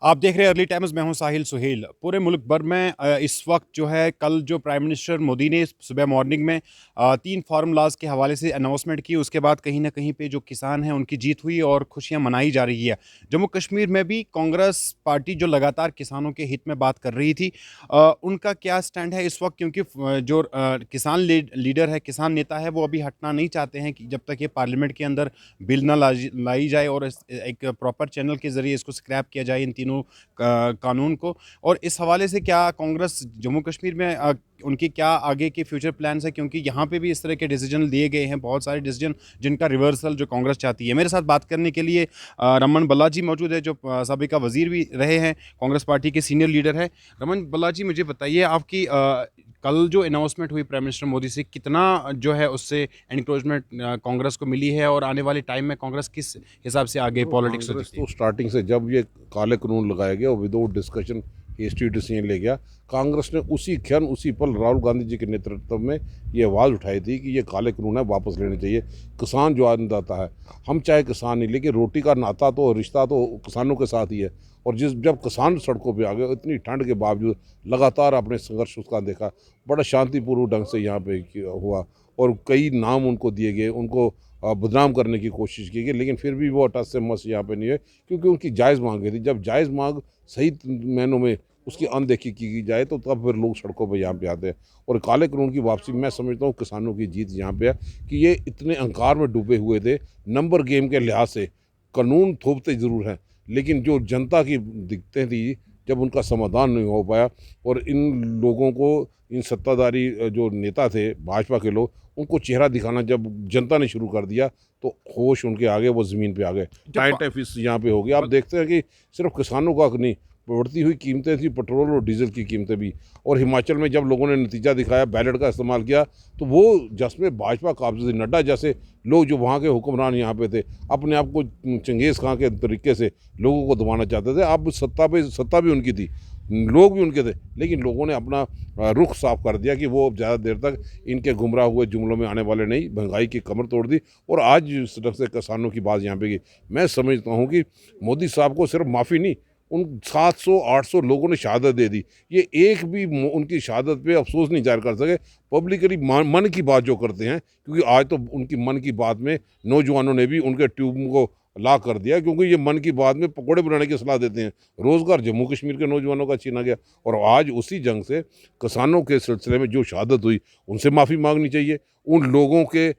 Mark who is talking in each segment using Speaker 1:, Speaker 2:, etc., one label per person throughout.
Speaker 1: आप देख रहे हैं अर्ली टाइम्स। मैं हूं साहिल सुहेल। पूरे मुल्क भर में इस वक्त जो है, कल जो प्राइम मिनिस्टर मोदी ने सुबह मॉर्निंग में 3 फार्म लाज के हवाले से अनाउंसमेंट की, उसके बाद कहीं ना कहीं पे जो किसान हैं उनकी जीत हुई और खुशियां मनाई जा रही है। जम्मू कश्मीर में भी कांग्रेस पार्टी जो लगातार किसानों के हित में बात कर रही थी, उनका क्या स्टैंड है इस वक्त, क्योंकि जो किसान लीडर है, किसान नेता है, वो अभी हटना नहीं चाहते हैं कि जब तक ये पार्लियामेंट के अंदर बिल ना लाई जाए और एक प्रॉपर चैनल के जरिए इसको स्क्रैप किया जाए इन तीनों कानून को। और इस हवाले से क्या कांग्रेस जम्मू कश्मीर में उनकी क्या आगे के फ्यूचर प्लान्स है, क्योंकि यहाँ पे भी इस तरह के डिसीजन लिए गए हैं, बहुत सारे डिसीजन जिनका रिवर्सल जो कांग्रेस चाहती है। मेरे साथ बात करने के लिए रमन बल्लाजी मौजूद है, जो साबिका वजीर भी रहे हैं, कांग्रेस पार्टी के सीनियर लीडर है। रमन बल्लाजी, मुझे बताइए, आपकी कल जो अनाउंसमेंट हुई प्राइम मिनिस्टर मोदी से, कितना जो है उससे एनकरेजमेंट कांग्रेस को मिली है, और आने वाले टाइम में कांग्रेस किस हिसाब से आगे पॉलिटिक्स
Speaker 2: कांग्रेस तो स्टार्टिंग से जब ये काले कानून लगाया गया और विदाउट डिस्कशन हेस्टी डिसीजन ले गया, कांग्रेस ने उसी क्षण उसी पल राहुल गांधी जी के नेतृत्व में ये आवाज़ उठाई थी कि ये काले कानून है, वापस लेने चाहिए। किसान जो अन्नदाता है, हम चाहे किसान नहीं, लेकिन रोटी का नाता तो रिश्ता तो किसानों के साथ ही है। और जब किसान सड़कों पे आ गए, इतनी ठंड के बावजूद लगातार अपने संघर्ष उसका देखा, बड़ा शांतिपूर्वक ढंग से यहाँ पे हुआ। और कई नाम उनको दिए गए, उनको बदनाम करने की कोशिश की गई, लेकिन फिर भी वो टस से मस यहाँ पे नहीं है, क्योंकि उनकी जायज़ मांग थी। जब जायज़ मांग सही मायनों में उसकी अनदेखी की जाए तो तब फिर लोग सड़कों पर यहाँ पे आते हैं। और काले कानून की वापसी, मैं समझता हूँ किसानों की जीत यहाँ पे है कि ये इतने अहंकार में डूबे हुए थे। नंबर गेम के लिहाज से कानून थोपते ज़रूर हैं, लेकिन जो जनता की दिक्कतें थी, जब उनका समाधान नहीं हो पाया और इन लोगों को, इन सत्ताधारी जो नेता थे भाजपा के लोग, उनको चेहरा दिखाना जब जनता ने शुरू कर दिया, तो होश उनके आगे, वो ज़मीन पे आ गए। टाइम टाइम फीस यहाँ पे हो गया। आप देखते हैं कि सिर्फ किसानों का नहीं, बढ़ती हुई कीमतें थी, पेट्रोल और डीजल की कीमतें भी। और हिमाचल में जब लोगों ने नतीजा दिखाया, बैलेट का इस्तेमाल किया, तो वो जिसमें भाजपा काबिज थी, नड्डा जैसे लोग जो वहाँ के हुक्मरान यहाँ पे थे, अपने आप को चंगेज़ खां के तरीके से लोगों को दबाना चाहते थे। अब सत्ता भी उनकी थी, लोग भी उनके थे, लेकिन लोगों ने अपना रुख साफ कर दिया कि वो अब ज़्यादा देर तक इनके गुमराह हुए जुमलों में आने वाले नहीं। महंगाई की कमर तोड़ दी और आज इस तरफ से किसानों की बात यहाँ पे की। मैं समझता हूँ कि मोदी साहब को सिर्फ माफ़ी नहीं, उन 700-800 लोगों ने शहादत दे दी। ये एक भी उनकी शहादत पे अफसोस नहीं ज़ाहिर कर सके। पब्लिकली मन की बात जो करते हैं, क्योंकि आज तो उनकी मन की बात में नौजवानों ने भी उनके ट्यूब को ला कर दिया, क्योंकि ये मन की बात में पकौड़े बनाने की सलाह देते हैं। रोज़गार जम्मू कश्मीर के नौजवानों का छीना गया। और आज उसी जंग से किसानों के सिलसिले में जो शहादत हुई, उनसे माफ़ी मांगनी चाहिए। उन लोगों के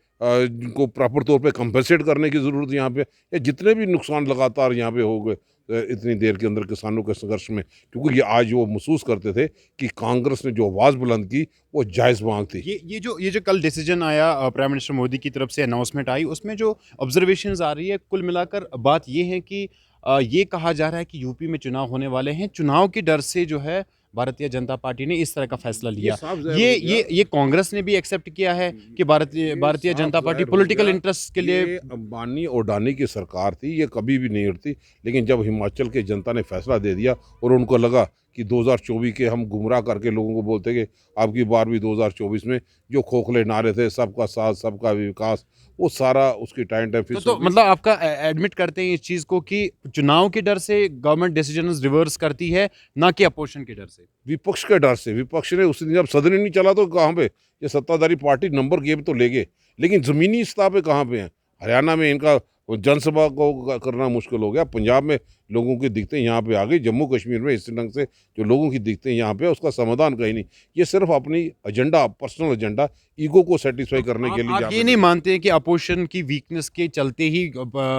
Speaker 2: को प्रॉपर तौर पे कंपनसेट करने की ज़रूरत है यहाँ पे। ये जितने भी नुकसान लगातार यहाँ पे हो गए इतनी देर के अंदर किसानों के संघर्ष में, क्योंकि ये आज वो महसूस करते थे कि कांग्रेस ने जो आवाज़ बुलंद की, वो जायज़ मांग थी।
Speaker 1: ये जो कल डिसीजन आया, प्राइम मिनिस्टर मोदी की तरफ से अनाउंसमेंट आई, उसमें जो ऑब्जर्वेशंस आ रही है, कुल मिलाकर बात ये है कि ये कहा जा रहा है कि यूपी में चुनाव होने वाले हैं, चुनाव के डर से जो है भारतीय जनता पार्टी ने इस तरह का फैसला
Speaker 2: ये
Speaker 1: लिया।
Speaker 2: साफ ज़ाहिर
Speaker 1: ये
Speaker 2: हो गया।
Speaker 1: ये कांग्रेस ने भी एक्सेप्ट किया है कि भारतीय
Speaker 2: ये
Speaker 1: भारतीय
Speaker 2: साफ
Speaker 1: जनता पार्टी
Speaker 2: ज़ाहिर हो
Speaker 1: पॉलिटिकल
Speaker 2: गया।
Speaker 1: इंटरेस्ट के लिए।
Speaker 2: ये अंबानी और अडानी की सरकार थी, ये कभी भी नहीं उठती। लेकिन जब हिमाचल के जनता ने फैसला दे दिया और उनको लगा कि 2024 के हम गुमराह करके लोगों को बोलते कि अब की बार भी 2024 में जो खोखले नारे थे, सबका साथ सबका विकास, वो सारा उसकी टाइम टाइम
Speaker 1: तो
Speaker 2: फिक्स हो
Speaker 1: तो
Speaker 2: गई।
Speaker 1: मतलब आपका एडमिट करते हैं इस चीज को कि चुनाव के डर से गवर्नमेंट डिसीजंस रिवर्स करती है, ना कि अपोजिशन के डर से।
Speaker 2: विपक्ष के डर से, विपक्ष ने उस दिन जब सदन ही नहीं चला तो कहाँ पे ये सत्ताधारी पार्टी नंबर गेम तो ले गए, लेकिन ज़मीनी सतह पे कहाँ पे हैं। हरियाणा में इनका वो जनसभा को करना मुश्किल हो गया। पंजाब में लोगों की दिक्कतें यहाँ पे आ गई। जम्मू कश्मीर में इस ढंग से जो लोगों की दिक्कतें यहाँ पे, उसका समाधान कहीं नहीं। ये सिर्फ अपनी एजेंडा, पर्सनल एजेंडा, ईगो को सेटिस्फाई
Speaker 1: तो
Speaker 2: करने के लिए
Speaker 1: आप
Speaker 2: यहाँ
Speaker 1: ये
Speaker 2: पे
Speaker 1: नहीं
Speaker 2: लगे।
Speaker 1: मानते हैं कि अपोजिशन की वीकनेस के चलते ही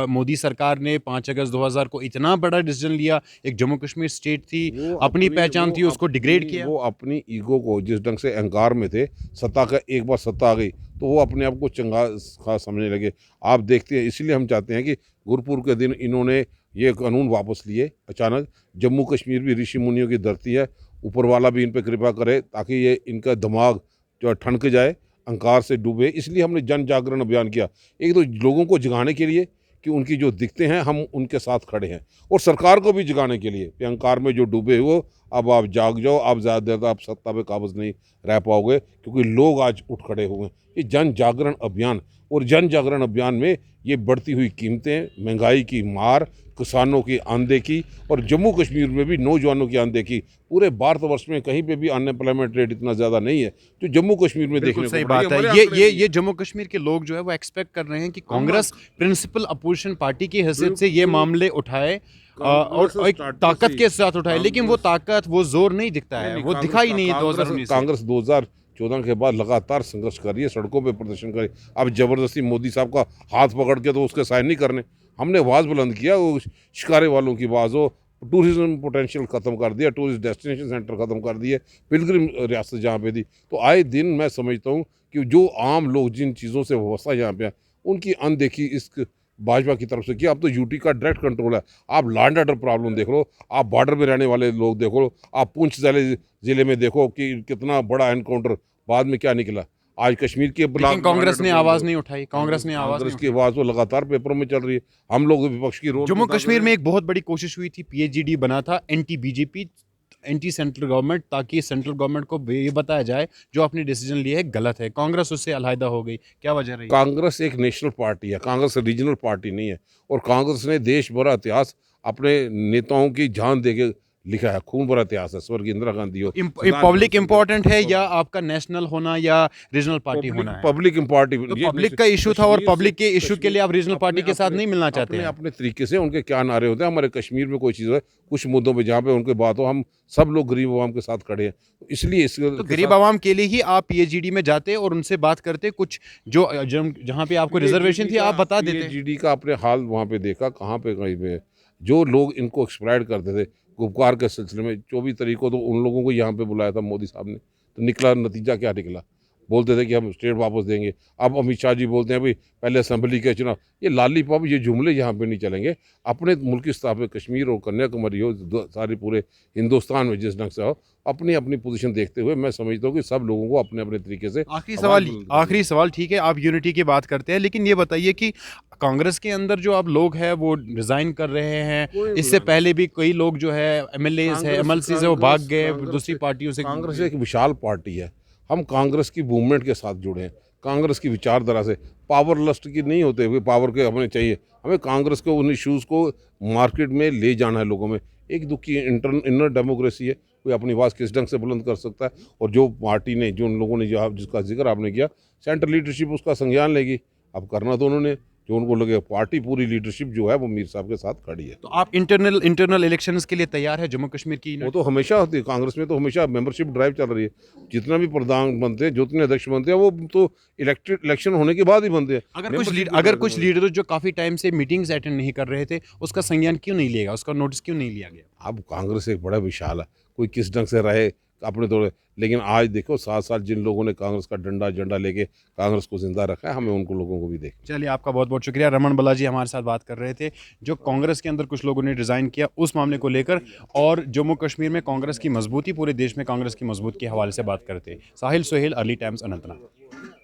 Speaker 1: मोदी सरकार ने 5 अगस्त 2000 को इतना बड़ा डिसीजन लिया? एक जम्मू कश्मीर स्टेट थी, अपनी पहचान थी, उसको डिग्रेड किया।
Speaker 2: वो अपनी ईगो को, जिस ढंग से अहंकार में थे, सत्ता का एक बार सत्ता आ गई तो वो अपने आप को चंगा खा समझने लगे। आप देखते हैं, इसीलिए हम चाहते हैं कि गुरुपुर के दिन इन्होंने ये कानून वापस लिए अचानक। जम्मू कश्मीर भी ऋषि मुनियों की धरती है, ऊपर वाला भी इन पर कृपा करे ताकि ये इनका दिमाग जो है ठनक जाए, अहंकार से डूबे। इसलिए हमने जन जागरण अभियान किया, एक तो लोगों को जगाने के लिए कि उनकी जो दिक्कतें हैं हम उनके साथ खड़े हैं, और सरकार को भी जगाने के लिए कि अहंकार में जो डूबे हो, अब आप जाग जाओ। आप ज़्यादा देर तक आप सत्ता पे काबज़ नहीं रह पाओगे, क्योंकि लोग आज उठ खड़े हुए हैं। ये जन जागरण अभियान, और जन जागरण अभियान में ये बढ़ती हुई कीमतें, महंगाई की मार, किसानों की अनदेखी और जम्मू कश्मीर में भी नौजवानों की अनदेखी। पूरे भारतवर्ष में कहीं पे भी अनएम्प्लॉयमेंट रेट इतना ज़्यादा नहीं है जो जम्मू कश्मीर में
Speaker 1: बिल्कुल
Speaker 2: देखने
Speaker 1: सही
Speaker 2: को पड़ा।
Speaker 1: बात है।
Speaker 2: हमारे आंकड़े नहीं
Speaker 1: ये जम्मू कश्मीर के लोग जो है वो एक्सपेक्ट कर रहे हैं कि
Speaker 2: हम
Speaker 1: कांग्रेस प्रिंसिपल अपोजिशन पार्टी की हैसियत से ये
Speaker 2: बिल्कुल
Speaker 1: मामले उठाए
Speaker 2: कांग्रेस
Speaker 1: और एक
Speaker 2: स्टार्ट
Speaker 1: ताकत
Speaker 2: से
Speaker 1: के साथ उठाए, लेकिन वो
Speaker 2: कांग्रेस
Speaker 1: ताकत वो जोर नहीं दिखता है,
Speaker 2: नहीं,
Speaker 1: वो
Speaker 2: कांग्रेस
Speaker 1: दिखा ही
Speaker 2: का-
Speaker 1: नहीं है
Speaker 2: कांग्रेस
Speaker 1: 2019 से।
Speaker 2: कांग्रेस 2014 के बाद लगातार संघर्ष कर रही है, सड़कों पे प्रदर्शन कर रही है। अब जबरदस्ती मोदी साहब का हाथ पकड़ के तो उसके साइन नहीं करने। हमने आवाज़ बुलंद किया, वो शिकारे वालों की आवाज़ हो, टूरिज्म पोटेंशियल ख़त्म कर दिया, टूरिस्ट डेस्टिनेशन सेंटर ख़त्म कर दिए, पिलग्रिम रियासत जहाँ पे थी। तो आए दिन मैं समझता हूँ कि जो आम लोग जिन चीज़ों से वाबस्ता यहाँ पे हैं उनकी अनदेखी इस भाजपा की तरफ से किया। अब तो यूटी का डायरेक्ट कंट्रोल है। आप लॉ एंड ऑर्डर प्रॉब्लम देख लो, आप बॉर्डर में रहने वाले लोग देखो लो, आप पुंछ ज़िले में देखो कि कितना बड़ा एनकाउंटर बाद में क्या निकला। आज कश्मीर के
Speaker 1: लेकिन कांग्रेस ने आवाज नहीं उठाई, कांग्रेस ने आवाज नहीं
Speaker 2: कांग्रेस की
Speaker 1: उठाई।
Speaker 2: आवाज़ तो लगातार पेपरों में चल रही है। हम लोग विपक्ष की रोल
Speaker 1: जम्मू कश्मीर में एक बहुत बड़ी कोशिश हुई थी, पीएचडी बना था anti BJP, anti central government, ताकि सेंट्रल गवर्नमेंट को ये बताया जाए जो आपने डिसीजन लिया है गलत है। कांग्रेस उससे अलहदा हो गई, क्या वजह रही?
Speaker 2: कांग्रेस एक नेशनल पार्टी है, कांग्रेस रीजनल पार्टी नहीं है। और कांग्रेस ने देश भरा इतिहास अपने नेताओं की जान दे के लिखा है, खून भरा इतिहास है। स्वर्गीय इंदिरा गांधी हो,
Speaker 1: पब्लिक इंपॉर्टेंट है या आपका नेशनल होना या रीजनल पार्टी होना है?
Speaker 2: पब्लिक पार्टी
Speaker 1: तो पब्लिक का इशू था और पब्लिक के इशू के लिए आप रीजनल पार्टी के साथ नहीं मिलना चाहते हैं?
Speaker 2: अपने तरीके से उनके क्या नारे होते हैं। हमारे कश्मीर में कोई चीज़ है, कुछ मुद्दों पे जहाँ पे उनकी बात हो, हम सब लोग गरीब आवाम के साथ खड़े हैं। इसलिए इस
Speaker 1: तो गरीब आवाम के लिए ही आप पीएचडी में जाते और उनसे बात करते, कुछ जो जहाँ पे आपको रिजर्वेशन थी आप बता देते।
Speaker 2: पीएचडी का अपने हाल वहाँ पे देखा, कहाँ पे कहीं पे जो लोग इनको एक्सप्लॉइट करते थे गुपकार के सिलसिले में 24 तारीख को तो उन लोगों को यहाँ पे बुलाया था मोदी साहब ने। तो निकला नतीजा क्या निकला? बोलते थे कि हम स्टेट वापस देंगे। अब अमित शाह जी बोलते हैं भाई पहले असेंबली के चुनाव। ये लालीपॉप, ये जुमले यहाँ पे नहीं चलेंगे। अपने मुल्क की स्थापना कश्मीर हो, कन्याकुमारी हो, सारे पूरे हिंदुस्तान में जिस ढंग से हो, अपनी अपनी पोजीशन देखते हुए मैं समझता हूँ कि सब लोगों को अपने अपने तरीके से
Speaker 1: आखिरी सवाल, ठीक है आप यूनिटी की बात करते हैं, लेकिन ये बताइए कि कांग्रेस के अंदर जो अब लोग हैं वो रिजाइन कर रहे हैं, इससे पहले भी कई लोग जो है एमएलएस है, एमएलसी से वो भाग गए दूसरी पार्टियों से।
Speaker 2: कांग्रेस एक विशाल पार्टी है। हम कांग्रेस की मूवमेंट के साथ जुड़े हैं, कांग्रेस की विचारधारा से। पावर लस्ट की नहीं होते हुए पावर के हमें चाहिए, हमें कांग्रेस को उन इश्यूज़ को मार्केट में ले जाना है लोगों में। एक दुख की इनर डेमोक्रेसी है, कोई अपनी आवाज़ किस ढंग से बुलंद कर सकता है। और जो पार्टी ने, जो उन लोगों ने, जो जिसका जिक्र आपने किया, सेंट्रल लीडरशिप उसका संज्ञान लेगी। अब करना तो उन्होंने जो उनको लगे। पार्टी पूरी लीडरशिप जो है वो मीर साहब के साथ खड़ी है।
Speaker 1: तो आप इंटरनल इलेक्शंस के लिए तैयार है जम्मू कश्मीर की?
Speaker 2: वो तो हमेशा होती है कांग्रेस में, तो हमेशा मेंबरशिप ड्राइव चल रही है। जितना भी प्रधान बनते हैं, जितने अध्यक्ष बनते हैं, वो तो इलेक्शन होने के बाद ही बनते हैं।
Speaker 1: अगर कुछ लीडर जो काफी टाइम से मीटिंग्स अटेंड नहीं कर रहे थे, उसका संज्ञान क्यों नहीं लिया, उसका नोटिस क्यों नहीं लिया गया?
Speaker 2: अब कांग्रेस एक बड़ा विशाल है, कोई किस ढंग से रहे अपने दौरे। लेकिन आज देखो 7 साल जिन लोगों ने कांग्रेस का डंडा झंडा लेके कांग्रेस को जिंदा रखा है, हमें उनको लोगों को भी देख।
Speaker 1: चलिए आपका बहुत बहुत शुक्रिया। रमन बालाजी हमारे साथ बात कर रहे थे, जो कांग्रेस के अंदर कुछ लोगों ने रिजाइन किया उस मामले को लेकर, और जम्मू कश्मीर में कांग्रेस की मजबूती, पूरे देश में कांग्रेस की मजबूती के हवाले से बात करते। साहिल सुहेल, अर्ली टाइम्स, अनंतनाग।